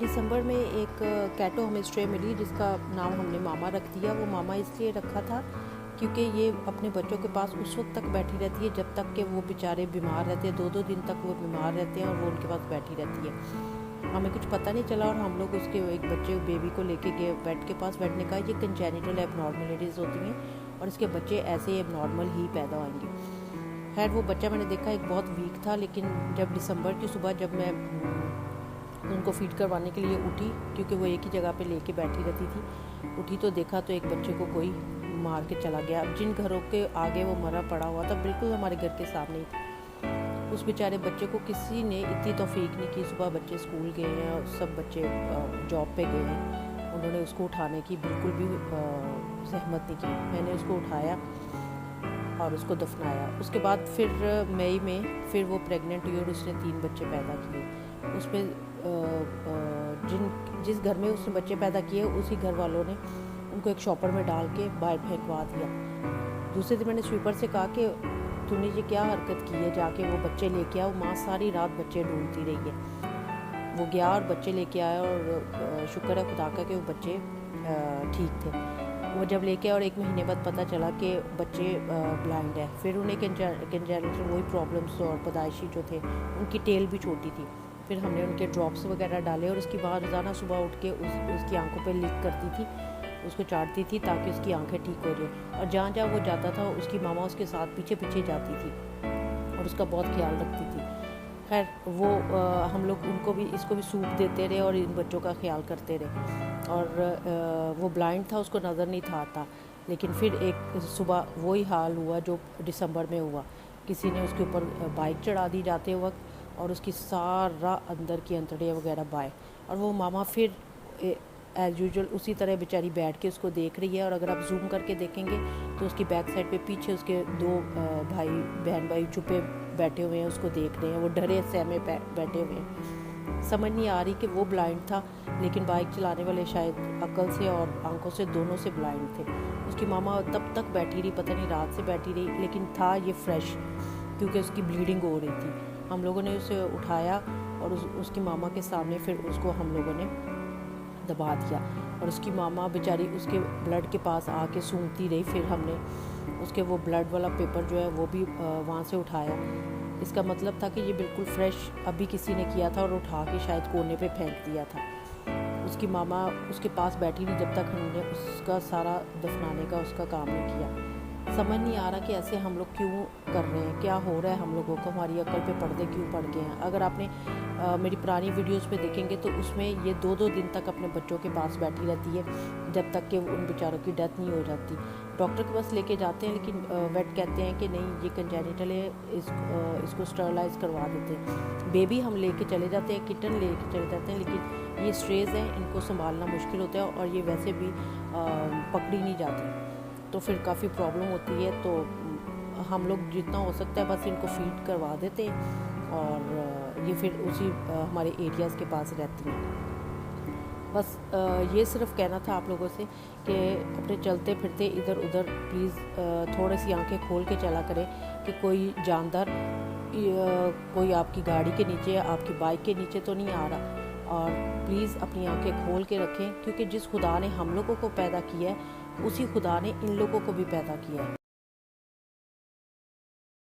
दिसंबर में एक कैटो हमें स्ट्रे मिली जिसका नाम हमने मामा रख दिया। वो मामा इसलिए रखा था क्योंकि ये अपने बच्चों के पास उस वक्त तक बैठी रहती है जब तक कि वो बेचारे बीमार रहते हैं। 2-2 दिन तक वो बीमार रहते हैं और वो उनके पास बैठी रहती है। हमें कुछ पता नहीं चला और हम लोग उसके एक बच्चे बेबी को लेके गए वेट के पास। वेट ने कहा ये कंजेनिटल एबनॉर्मलिटीज़ होती हैं और इसके बच्चे ऐसे एबनॉर्मल ही पैदा होंगे। खैर वो बच्चा मैंने देखा एक बहुत वीक था, लेकिन जब दिसंबर की सुबह जब मैं उनको फीड करवाने के लिए उठी, क्योंकि वो एक ही जगह पे लेके बैठी रहती थी, उठी तो देखा तो एक बच्चे को कोई मार के चला गया। अब जिन घरों के आगे वो मरा पड़ा हुआ था बिल्कुल हमारे घर के सामने ही था। उस बेचारे बच्चे को किसी ने इतनी तौफीक नहीं की। सुबह बच्चे स्कूल गए हैं और सब बच्चे जॉब पे गए हैं, उन्होंने उसको उठाने की बिल्कुल भी जहमत नहीं की। मैंने उसको उठाया और उसको दफनाया। उसके बाद फिर मई में फिर वो प्रेग्नेंट हुई और उसने 3 बच्चे पैदा किए। उसमें जिस घर में उसने बच्चे पैदा किए उसी घर वालों ने उनको एक शॉपर में डाल के बाहर फेंकवा दिया। दूसरे दिन मैंने स्वीपर से कहा कि तूने ये क्या हरकत की है, जाके वो बच्चे लेके आओ। माँ सारी रात बच्चे ढूंढती रही है। वो गया और बच्चे लेके आया और शुक्र है खुदा का कि वो बच्चे ठीक थे। वो जब लेके आए और 1 महीने बाद पता चला कि बच्चे ब्लाइंड है। फिर उन्हें कंजेनिटल वही प्रॉब्लम्स और पैदाइशी जो थे, उनकी टेल भी छोटी थी। फिर हमने उनके ड्रॉप्स वगैरह डाले और उसकी माँ रोज़ाना सुबह उठ के उसकी आंखों पे लिक करती थी, उसको चाटती थी ताकि उसकी आंखें ठीक हो जाए। और जहाँ जहाँ वो जाता था उसकी मामा उसके साथ पीछे पीछे जाती थी और उसका बहुत ख्याल रखती थी। खैर वो हम लोग उनको भी इसको भी सूप देते रहे और इन बच्चों का ख्याल करते रहे। और वो ब्लाइंड था, उसको नज़र नहीं था आता। लेकिन फिर एक सुबह वही हाल हुआ जो दिसंबर में हुआ। किसी ने उसके ऊपर बाइक चढ़ा दी जाते वक्त और उसकी सारा अंदर की अंतड़ियाँ वगैरह बाय। और वो मामा फिर एज़ यूजुअल उसी तरह बेचारी बैठ के उसको देख रही है। और अगर आप जूम करके देखेंगे तो उसकी बैक साइड पे पीछे उसके 2 बहन भाई छुपे बैठे हुए हैं, उसको देख रहे हैं। वो डरे सहमे बैठे हुए हैं। समझ नहीं आ रही कि वो ब्लाइंड था, लेकिन बाइक चलाने वाले शायद अकल से और आंखों से दोनों से ब्लाइंड थे। उसकी मामा तब तक बैठी रही, पता नहीं रात से बैठी रही, लेकिन था ये फ्रेश क्योंकि उसकी ब्लीडिंग हो रही थी। हम लोगों ने उसे उठाया और उसकी मामा के सामने फिर उसको हम लोगों ने दबा दिया और उसकी मामा बेचारी उसके ब्लड के पास आके सूंघती रही। फिर हमने उसके वो ब्लड वाला पेपर जो है वो भी वहाँ से उठाया। इसका मतलब था कि ये बिल्कुल फ्रेश अभी किसी ने किया था और उठा के शायद कोने पे फेंक दिया था। उसकी मामा उसके पास बैठी रही जब तक हमने उसका सारा दफनाने का उसका काम नहीं किया। समझ नहीं आ रहा कि ऐसे हम लोग क्यों कर रहे हैं, क्या हो रहा है हम लोगों को, हमारी अकल पे पर्दे क्यों पड़ गए हैं। अगर आपने मेरी पुरानी वीडियोस पे देखेंगे तो उसमें ये 2-2 दिन तक अपने बच्चों के पास बैठी रहती है जब तक कि उन बेचारों की डेथ नहीं हो जाती। डॉक्टर के पास लेके जाते हैं लेकिन वेट कहते हैं कि नहीं ये कंजेनिटल है, इसको स्टरलाइज करवा देते हैं। बेबी हम लेके चले जाते हैं, किटन लेके चले जाते हैं, लेकिन ये स्ट्रेज हैं, इनको संभालना मुश्किल होता है और ये वैसे भी पकड़ी नहीं जाती, तो फिर काफ़ी प्रॉब्लम होती है। तो हम लोग जितना हो सकता है बस इनको फीड करवा देते हैं और ये फिर उसी हमारे एरियाज़ के पास रहती हैं। बस ये सिर्फ कहना था आप लोगों से कि अपने चलते फिरते इधर उधर प्लीज़ थोड़ी सी आंखें खोल के चला करें कि कोई जानदार कोई आपकी गाड़ी के नीचे या आपकी बाइक के नीचे तो नहीं आ रहा। और प्लीज़ अपनी आंखें खोल के रखें क्योंकि जिस खुदा ने हम लोगों को पैदा किया है उसी खुदा ने इन लोगों को भी पैदा किया है।